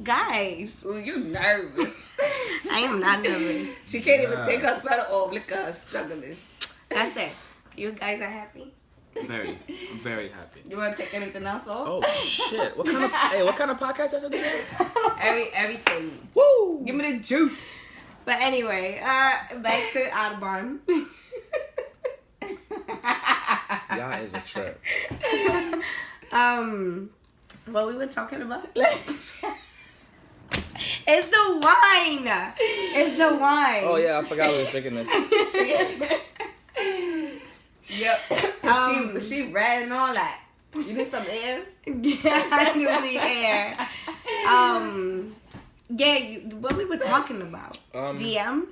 Speaker 3: Guys.
Speaker 2: Ooh, you nervous.
Speaker 3: I am not nervous.
Speaker 2: She can't even take her sweater off. Look at her struggling.
Speaker 3: That's it. You guys are happy?
Speaker 1: I'm very happy.
Speaker 2: You want to take anything else off?
Speaker 1: Oh, shit. What kind of podcast is it?
Speaker 2: Everything.
Speaker 1: Woo!
Speaker 2: Give me the juice.
Speaker 3: But anyway, back to Audubon.
Speaker 1: Y'all is a trip.
Speaker 3: What we were talking about? It's the wine. It's the wine.
Speaker 1: Oh yeah, I forgot we was drinking this.
Speaker 2: Yep. She red and all that. You need some air?
Speaker 3: Yeah, I need air. Yeah, what we were talking about? DM?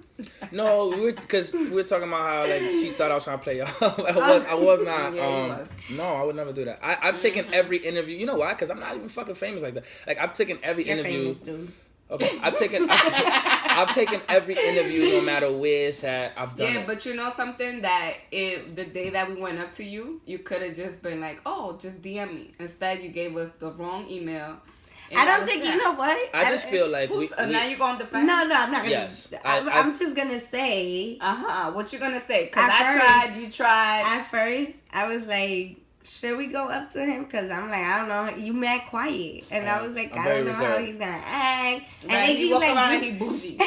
Speaker 1: No, because we were talking about how like she thought I was trying to play y'all. I was not.
Speaker 2: Yeah,
Speaker 1: no, I would never do that. I've taken every interview. You know why? Because I'm not even fucking famous like that. Like I've taken every interview.
Speaker 3: Famous, dude.
Speaker 1: Okay, I've taken every interview, no matter where it's at. I've done.
Speaker 2: Yeah, but you know something that the day that we went up to you, you could have just been like, "Oh, just DM me." Instead, you gave us the wrong email.
Speaker 3: I don't think you know what.
Speaker 1: I just feel like
Speaker 2: now you going to defend?
Speaker 3: No, I'm not gonna.
Speaker 1: Yes,
Speaker 3: I'm just gonna say.
Speaker 2: What you gonna say? Because tried. You tried.
Speaker 3: At first, I was like, should we go up to him? Because I'm like, I don't know. You mad quiet, and I was like, I don't know how he's gonna act. And then
Speaker 2: he walk around like he bougie.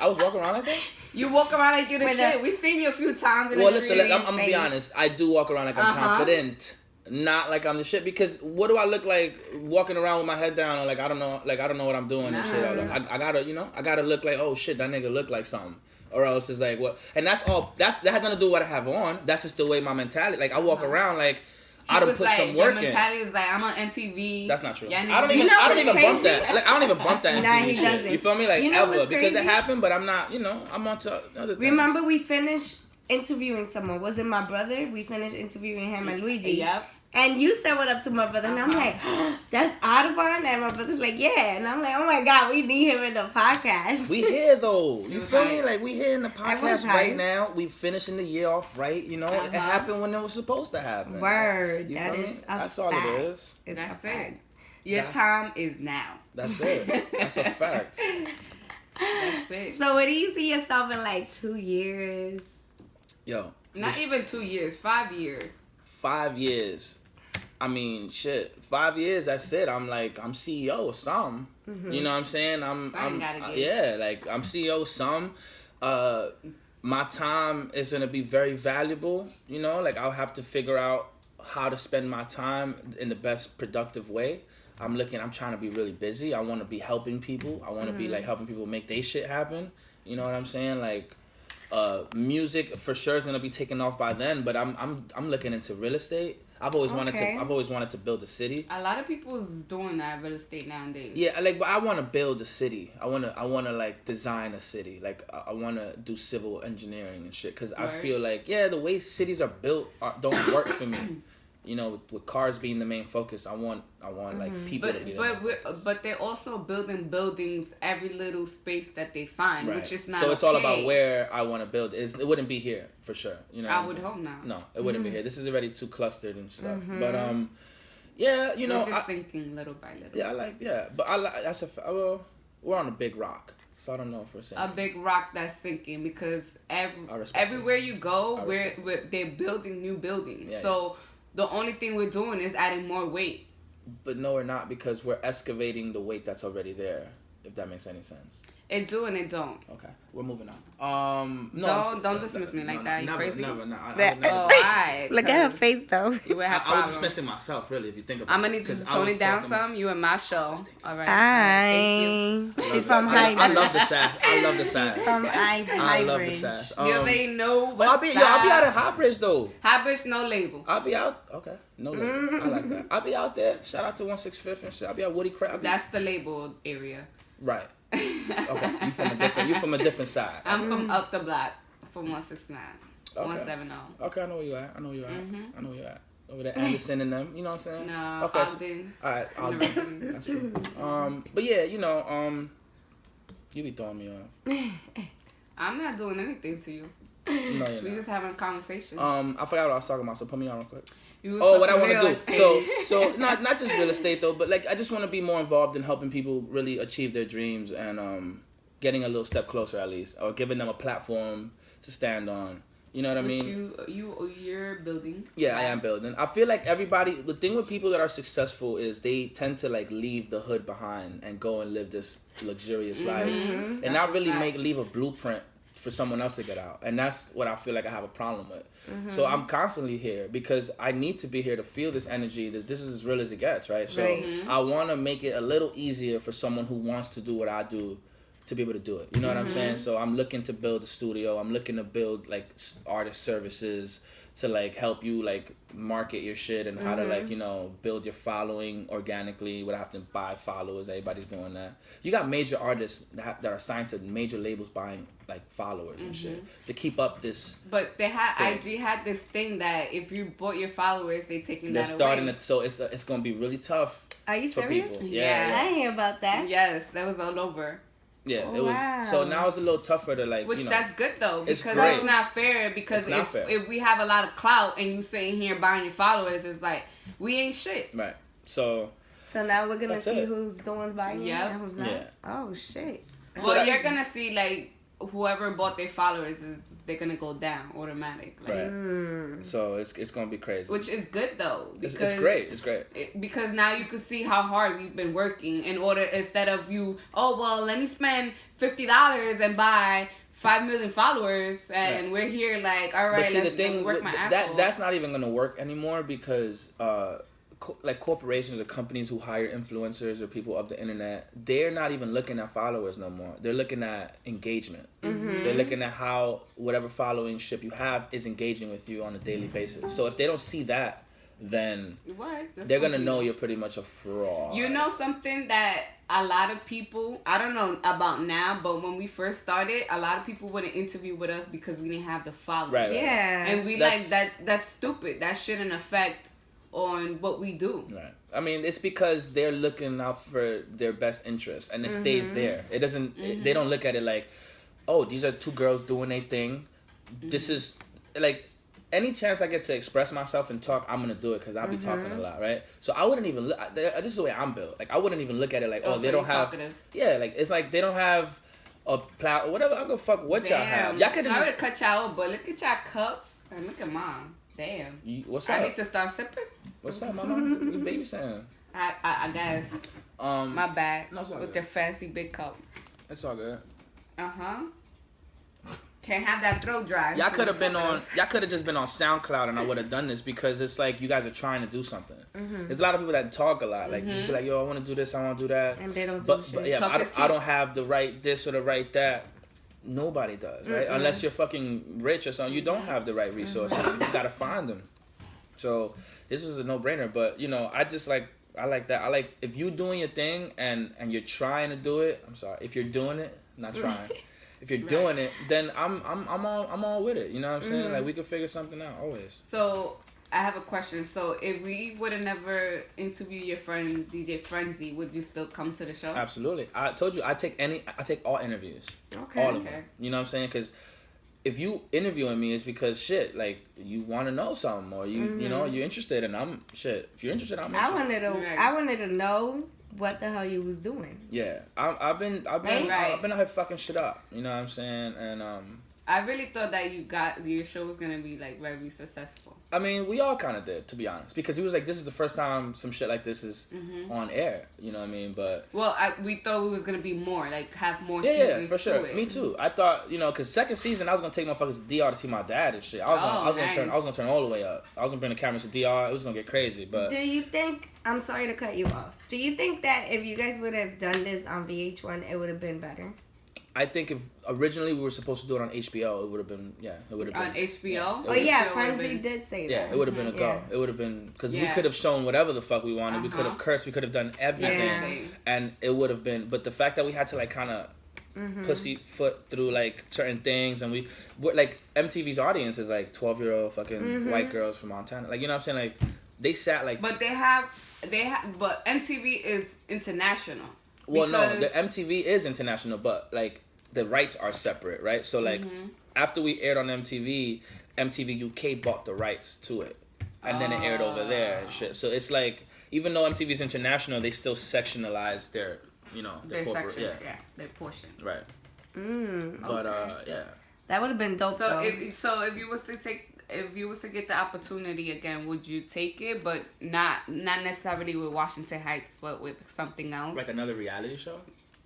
Speaker 1: I was walking around like that.
Speaker 2: You walk around like you the shit. We've seen you a few times.
Speaker 1: Well, listen, I'm gonna be honest. I do walk around like I'm confident. Not like I'm the shit, because what do I look like walking around with my head down or like I don't know what I'm doing and shit. I gotta look like, oh shit, that nigga look like something, or else it's like what. And that's all. That has nothing to do with what I have on. That's just the way my mentality. Like I walk around like I done put some work in. Your
Speaker 2: mentality is like I'm on MTV.
Speaker 1: That's not true. I don't even bump that. Like I don't even bump that MTV shit. You feel me? Like ever, because it happened, but I'm not. I'm on to other things.
Speaker 3: Remember we finished interviewing someone. Was it my brother? We finished interviewing him and Luigi.
Speaker 2: Yep.
Speaker 3: And you said what up to my brother, and I'm like, oh, that's Audubon? And my brother's like, yeah. And I'm like, oh my God, we need him in the podcast.
Speaker 1: We here though. You feel me? Like we here in the podcast right now. We finishing the year off right. You know, it happened when it was supposed to happen.
Speaker 3: Word.
Speaker 1: You
Speaker 3: that
Speaker 1: feel
Speaker 3: is
Speaker 1: me?
Speaker 3: a
Speaker 1: That's
Speaker 3: fact.
Speaker 1: all it is.
Speaker 2: That's it. Your time is now.
Speaker 1: That's it. That's a fact.
Speaker 2: That's it.
Speaker 3: So where do you see yourself in like 2 years?
Speaker 1: Yo.
Speaker 2: Not even 2 years. 5 years.
Speaker 1: 5 years. I mean, shit. 5 years. That's it. I'm CEO of some. Mm-hmm. You know what I'm saying? I'm CEO of some. My time is gonna be very valuable. You know, like I'll have to figure out how to spend my time in the best productive way. I'm trying to be really busy. I want to be helping people. I want to be like helping people make their shit happen. You know what I'm saying? Like, music for sure is gonna be taken off by then. But I'm looking into real estate. I've always wanted to build a city.
Speaker 2: A lot of people's doing that real estate nowadays.
Speaker 1: Yeah, but I want to build a city. I want to like design a city. Like I want to do civil engineering and shit. Cause I feel like the way cities are built don't work for me. You know, with cars being the main focus, I want like people to be there.
Speaker 2: But they're also building buildings every little space that they find, which is not.
Speaker 1: So it's all about where I want to build. It wouldn't be here for sure. You know,
Speaker 2: I would hope not.
Speaker 1: No, it wouldn't be here. This is already too clustered and stuff. But yeah, you know,
Speaker 2: we're just sinking little by little.
Speaker 1: Yeah, but we're on a big rock. So I don't know if we're sinking.
Speaker 2: A big rock that's sinking because everywhere you go, they're building new buildings. Yeah, so. Yeah. The only thing we're doing is adding more weight.
Speaker 1: But no, we're not, because we're excavating the weight that's already there, if that makes any sense.
Speaker 2: It do and it don't.
Speaker 1: Okay, we're moving on.
Speaker 2: Don't dismiss me like that. You crazy?
Speaker 1: Never.
Speaker 2: Alright.
Speaker 3: Look at her face though.
Speaker 2: You would have
Speaker 1: I was dismissing myself, really, if you think about it.
Speaker 2: I'm gonna need you to tone it down some. You in my show. All right.
Speaker 3: Hi.
Speaker 2: Thank you.
Speaker 3: She's from High.
Speaker 1: I love the sass.
Speaker 3: She's from High.
Speaker 1: I love the sass.
Speaker 2: You already know what
Speaker 1: I'll be out at High Bridge though.
Speaker 2: High Bridge, no label.
Speaker 1: I'll be out. Okay, no label. I like that. I'll be out there. Shout out to 165th and shit. I'll be at Woody Crab.
Speaker 2: That's the label area.
Speaker 1: Right. Okay, you from a different side.
Speaker 2: I'm from up the block, from 169, 170.
Speaker 1: Okay, I know where you at. I know where you at. Over there, Anderson and them. You know what I'm saying?
Speaker 2: No,
Speaker 1: okay.
Speaker 2: Audubon.
Speaker 1: All right, Audubon. That's true. But yeah, you know, you be throwing me off.
Speaker 2: I'm not doing anything to you.
Speaker 1: No, you're not.
Speaker 2: We just having a conversation.
Speaker 1: I forgot what I was talking about, so put me on real quick. What I want to do. So not just real estate though, but like I just want to be more involved in helping people really achieve their dreams and getting a little step closer at least, or giving them a platform to stand on. You know what I mean?
Speaker 2: You're building.
Speaker 1: Yeah, I am building. I feel like the thing with people that are successful is they tend to like leave the hood behind and go and live this luxurious life, and not really leave a blueprint for someone else to get out, and that's what I feel like I have a problem with. So I'm constantly here because I need to be here to feel this energy. This is as real as it gets, right? So I want to make it a little easier for someone who wants to do what I do to be able to do it. You know what I'm saying? So I'm looking to build a studio. I'm looking to build like artist services to like help you like market your shit and how to like, you know, build your following organically without having to buy followers. Everybody's doing that. You got major artists that are signed to major labels buying like followers and shit to keep up this.
Speaker 2: But they had IG had this thing that if you bought your followers, they're taking that away.
Speaker 1: They're starting it, so it's gonna be really tough.
Speaker 3: Are you serious?
Speaker 1: People.
Speaker 2: Yeah.
Speaker 3: I didn't hear about that.
Speaker 2: Yes, that was all over.
Speaker 1: Yeah, it was. So now it's a little tougher to like.
Speaker 2: Which
Speaker 1: you know,
Speaker 2: that's good though, because
Speaker 1: it's
Speaker 2: not fair. Because if we have a lot of clout and you sitting here buying your followers, it's like we ain't shit.
Speaker 1: Right. So
Speaker 3: now we're gonna see who's the ones buying it and who's not. Yeah. Oh shit.
Speaker 2: Well, you're gonna see like whoever bought their followers they're gonna go down automatic. Like,
Speaker 1: right. So it's gonna be crazy.
Speaker 2: Which is good though.
Speaker 1: It's great. It's great.
Speaker 2: Because now you can see how hard we've been working in order, instead of you, let me spend $50 and buy 5 million followers and we're here like, all right, let's work my ass off.
Speaker 1: That's not even gonna work anymore because like corporations or companies who hire influencers or people of the internet, they're not even looking at followers no more. They're looking at engagement. They're looking at how whatever followingship you have is engaging with you on a daily basis. So if they don't see that, then they're gonna know you're pretty much a fraud.
Speaker 2: You know something that a lot of people, I don't know about now, but when we first started, a lot of people wouldn't interview with us because we didn't have the followers.
Speaker 1: Right.
Speaker 3: Yeah.
Speaker 2: And we that's stupid. That shouldn't affect on what we do.
Speaker 1: Right. I mean, it's because they're looking out for their best interest, and it stays there. It doesn't. They don't look at it like, oh, these are two girls doing a thing. This is like any chance I get to express myself and talk, I'm gonna do it because I'll be talking a lot, right? So I wouldn't even look. This is the way I'm built. Like I wouldn't even look at it like, they
Speaker 2: so
Speaker 1: don't have.
Speaker 2: Talkative.
Speaker 1: Yeah, like it's like they don't have a plow or whatever. I'm gonna fuck what y'all have. Y'all could just.
Speaker 2: I would cut y'all, but look at y'all cups and look at mine. Damn.
Speaker 1: What's up?
Speaker 2: I need to start sipping.
Speaker 1: What's up, mama? You babysitting?
Speaker 2: I guess. My bad.
Speaker 1: No, it's all
Speaker 2: with
Speaker 1: good.
Speaker 2: the fancy big cup.
Speaker 1: It's all good.
Speaker 2: Can't have that throat dry.
Speaker 1: Y'all could have been on. Y'all could have just been on SoundCloud, and I would have done this because it's like you guys are trying to do something. There's a lot of people that talk a lot, like just be like, "Yo, I want to do this, I want to do that,"
Speaker 3: and they don't do shit.
Speaker 1: But yeah, I don't have the right this or the right that. Nobody does, right? Unless you're fucking rich or something, you don't have the right resources. You gotta find them. So this was a no-brainer. But you know, I like that. I like if you doing your thing and you're trying to do it. I'm sorry, if you're doing it, not trying. If you're doing it, then I'm all with it. You know what I'm saying? Like we can figure something out always.
Speaker 2: So I have a question. So if we would have never interviewed your friend DJ Frenzy, would you still come to the show?
Speaker 1: Absolutely. I told you I take all interviews. Okay. All of them. You know what I'm saying? Because if you interviewing me, it's because shit, like you want to know something or you know you're interested, and I'm shit. If you're interested, I'm interested.
Speaker 3: I wanted to know what the hell you was doing.
Speaker 1: Yeah, I've been out here fucking shit up. You know what I'm saying? And
Speaker 2: I really thought that your show was gonna be like very successful.
Speaker 1: I mean, we all kind of did, to be honest, because he was like, "This is the first time some shit like this is on air." You know what I mean? But
Speaker 2: we thought we was gonna be more like have more.
Speaker 1: Yeah, for sure. Me too. I thought because second season I was gonna take motherfuckers to DR to see my dad and shit. I was gonna turn all the way up. I was gonna bring the cameras to DR. It was gonna get crazy. But
Speaker 3: do you think? I'm sorry to cut you off. Do you think that if you guys would have done this on VH1, it would have been better?
Speaker 1: I think if originally we were supposed to do it on HBO, it would have been on
Speaker 2: HBO.
Speaker 3: Yeah, Frenzy did say that.
Speaker 1: Yeah, it would have been a go. It would have been because we could have shown whatever the fuck we wanted. We could have cursed. We could have done everything, and it would have been. But the fact that we had to like kind of pussyfoot through like certain things, and we like MTV's audience is like 12-year-old fucking white girls from Montana. Like you know what I'm saying? Like they sat like.
Speaker 2: But they have. But MTV is international.
Speaker 1: Well, no, the MTV is international, but like the rights are separate, right? So like after we aired on MTV, MTV UK bought the rights to it, and then it aired over there and shit. So it's like even though MTV is international, they still sectionalize their corporate,
Speaker 2: sections, their portion,
Speaker 1: right? But yeah,
Speaker 3: that would have been dope.
Speaker 2: So if you was to get the opportunity again, would you take it? But not necessarily with Washington Heights, but with something else.
Speaker 1: Like another reality show?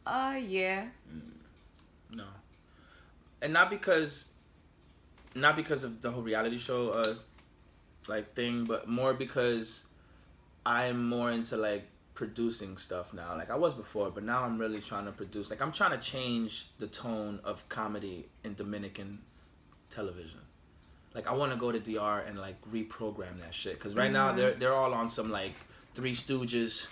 Speaker 2: Yeah.
Speaker 1: No. and not because of the whole reality show like thing, but more because I'm more into like producing stuff now. Like I was before, but now I'm really trying to produce. Like I'm trying to change the tone of comedy in Dominican television. Like I want to go to DR and like reprogram that shit, because right now they're all on some like Three Stooges,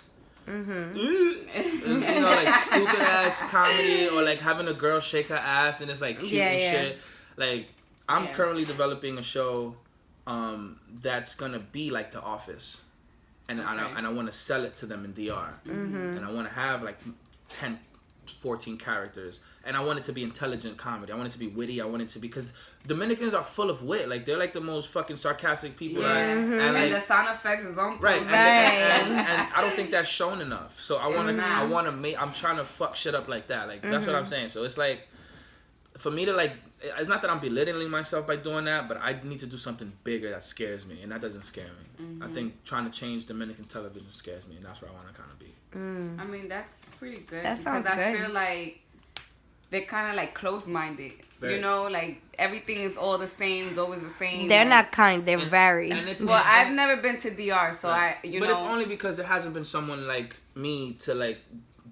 Speaker 1: you know, like stupid ass comedy, or like having a girl shake her ass and it's like cute and shit. Like I'm currently developing a show that's gonna be like The Office. And I want to sell it to them in DR. And I want to have like 10, 14 characters. And I want it to be intelligent comedy. I want it to be witty. I want it to be... Because Dominicans are full of wit. Like, they're like the most fucking sarcastic people.
Speaker 2: Yeah.
Speaker 1: And, like,
Speaker 2: the sound effects is on.
Speaker 1: Right. And I don't think that's shown enough. So I want to make... I'm trying to fuck shit up like that. Like, that's what I'm saying. So it's like... For me to like... It's not that I'm belittling myself by doing that, but I need to do something bigger that scares me, and that doesn't scare me. I think trying to change Dominican television scares me, and that's where I want to kind of be.
Speaker 2: I mean, that's pretty good.
Speaker 3: That sounds
Speaker 2: because I
Speaker 3: good.
Speaker 2: feel like they're kind of like close-minded.
Speaker 1: Very.
Speaker 2: You know, like everything is all the same. It's always the same.
Speaker 3: They're
Speaker 2: like,
Speaker 3: not kind. They're very.
Speaker 1: And it's
Speaker 2: well, I've never been to DR, so
Speaker 1: right.
Speaker 2: but
Speaker 1: it's only because there hasn't been someone like me to like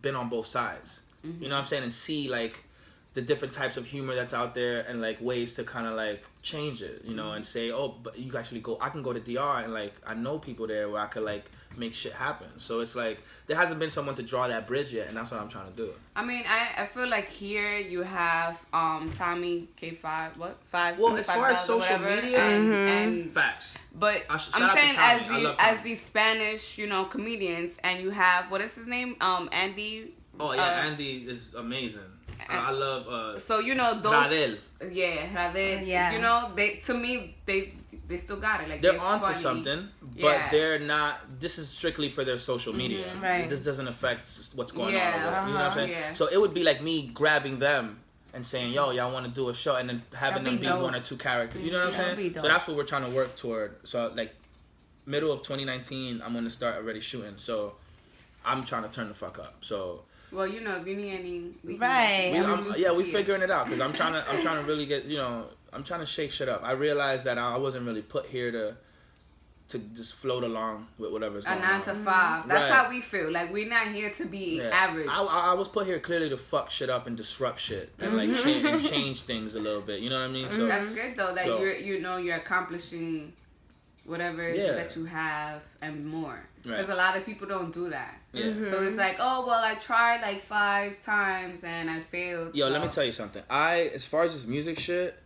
Speaker 1: been on both sides. You know what I'm saying? And see like the different types of humor that's out there, and like ways to kind of like change it, you know, and say, oh, but you can actually I can go to DR and like I know people there where I could like make shit happen. So it's like there hasn't been someone to draw that bridge yet, and that's what I'm trying to do.
Speaker 2: I mean, I feel like here you have Tommy K5 5.
Speaker 1: Well, as far as social media,
Speaker 2: and
Speaker 1: facts.
Speaker 2: But I'm saying as these Spanish, you know, comedians, and you have what is his name, Andy.
Speaker 1: Oh yeah, Andy is amazing. I love
Speaker 2: so you know those
Speaker 1: Radel.
Speaker 2: Radel.
Speaker 3: Yeah.
Speaker 2: You know, they still got it. Like
Speaker 1: they're onto something, but they're not. This is strictly for their social media.
Speaker 3: Right.
Speaker 1: This doesn't affect what's going on. You know what I'm saying?
Speaker 2: Yeah.
Speaker 1: So it would be like me grabbing them and saying, "Yo, y'all want to do a show," and then having them be one or two characters. You know what I'm saying? So that's what we're trying to work toward. So like middle of 2019, I'm gonna start already shooting. So I'm trying to turn the fuck up. So.
Speaker 2: Well, you know, if you need any,
Speaker 1: we're figuring it out, because I'm trying to really get, you know, I'm trying to shake shit up. I realized that I wasn't really put here to just float along with whatever's going on.
Speaker 2: 9 to 5. That's how we feel. Like we're not here to be average.
Speaker 1: I was put here clearly to fuck shit up and disrupt shit and like change things a little bit. You know what I mean? So
Speaker 2: that's good though. That you're accomplishing whatever it is that you have and more. Because a lot of people don't do that.
Speaker 1: Yeah.
Speaker 2: So it's like, oh, well, I tried like 5 times and I failed.
Speaker 1: Yo, let me tell you something. As far as this music shit,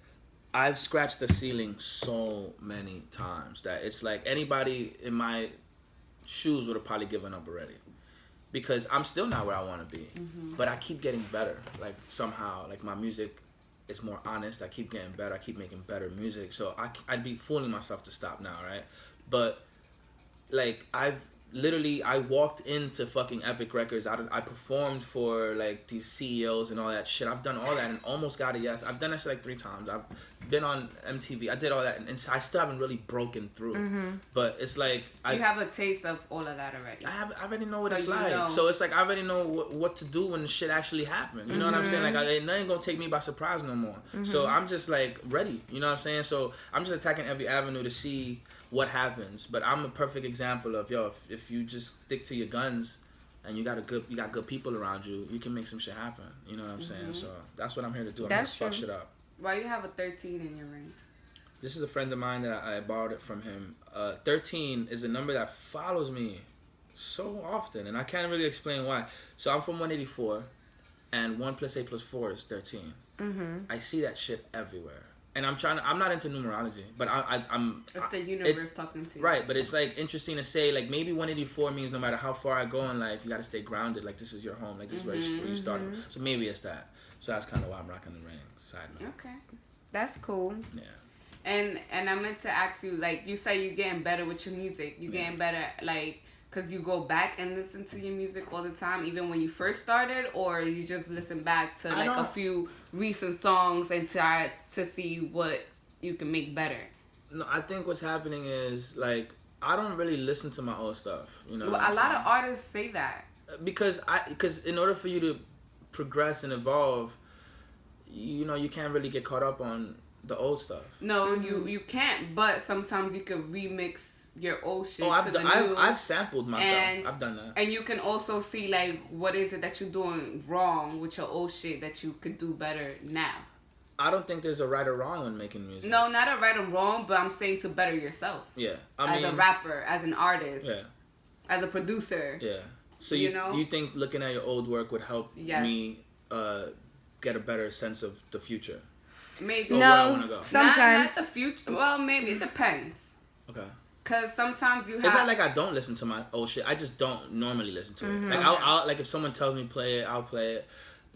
Speaker 1: I've scratched the ceiling so many times that it's like anybody in my shoes would have probably given up already. Because I'm still not where I want to be. But I keep getting better. Like somehow, like my music is more honest. I keep getting better. I keep making better music. So I'd be fooling myself to stop now, right? But like I walked into fucking Epic Records. I performed for like these CEOs and all that shit. I've done all that and almost got a yes. I've done that shit like 3 times. I've been on MTV. I did all that, and I still haven't really broken through. But it's like
Speaker 2: you have a taste of all of that already.
Speaker 1: I already know what it's like. So it's like I already know what to do when the shit actually happens. You know what I'm saying? Like nothing gonna take me by surprise no more. So I'm just like ready. You know what I'm saying? So I'm just attacking every avenue to see what happens. But I'm a perfect example of if you just stick to your guns and you got good people around you, you can make some shit happen. You know what I'm saying? So that's what I'm here to do. I'm here to fuck shit up.
Speaker 2: Why you have a 13 in your ring?
Speaker 1: This is a friend of mine that I borrowed it from him. 13 is a number that follows me so often, and I can't really explain why. So I'm from 184, and 1 + 8 + 4 is 13. I see that shit everywhere. And I'm not into numerology, but I'm.
Speaker 2: It's the universe talking to you.
Speaker 1: Right, but it's like interesting to say, like maybe 184 means no matter how far I go in life, you got to stay grounded. Like this is your home. Like this is where you started. So maybe it's that. So that's kind of why I'm rocking the ring. Side note.
Speaker 2: Okay.
Speaker 3: That's cool.
Speaker 1: Yeah.
Speaker 2: And I meant to ask you, like you say, you're getting better with your music. You're getting better, like. Because you go back and listen to your music all the time, even when you first started, or you just listen back to like a few recent songs and try to see what you can make better.
Speaker 1: No, I think what's happening is like I don't really listen to my old stuff. You know,
Speaker 2: well, a lot of artists say that
Speaker 1: because in order for you to progress and evolve, you can't really get caught up on the old stuff.
Speaker 2: No, you can't. But sometimes you can remix your old shit to the new.
Speaker 1: I've sampled myself. I've done that.
Speaker 2: And you can also see like what is it that you're doing wrong with your old shit that you could do better now.
Speaker 1: I don't think there's a right or wrong when making music.
Speaker 2: No, not a right or wrong, but I'm saying to better yourself.
Speaker 1: Yeah,
Speaker 2: as a rapper, as an artist,
Speaker 1: yeah,
Speaker 2: as a producer.
Speaker 1: Yeah. So you think looking at your old work would help me get a better sense of the future?
Speaker 2: Maybe.
Speaker 3: No,
Speaker 1: where I want to go.
Speaker 3: Sometimes.
Speaker 2: Not the future. Well, maybe it depends.
Speaker 1: Okay.
Speaker 2: Cause sometimes you have.
Speaker 1: It's not like I don't listen to my old shit. I just don't normally listen to it. Like I'll like if someone tells me play it, I'll play it.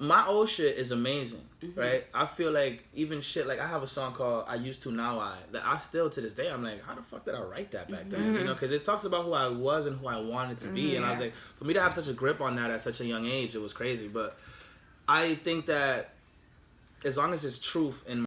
Speaker 1: My old shit is amazing, right? I feel like even shit like I have a song called "I Used to Now I" that I still to this day I'm like, how the fuck did I write that back then? You know, because it talks about who I was and who I wanted to be, and I was like, for me to have such a grip on that at such a young age, it was crazy. But I think that as long as it's truth in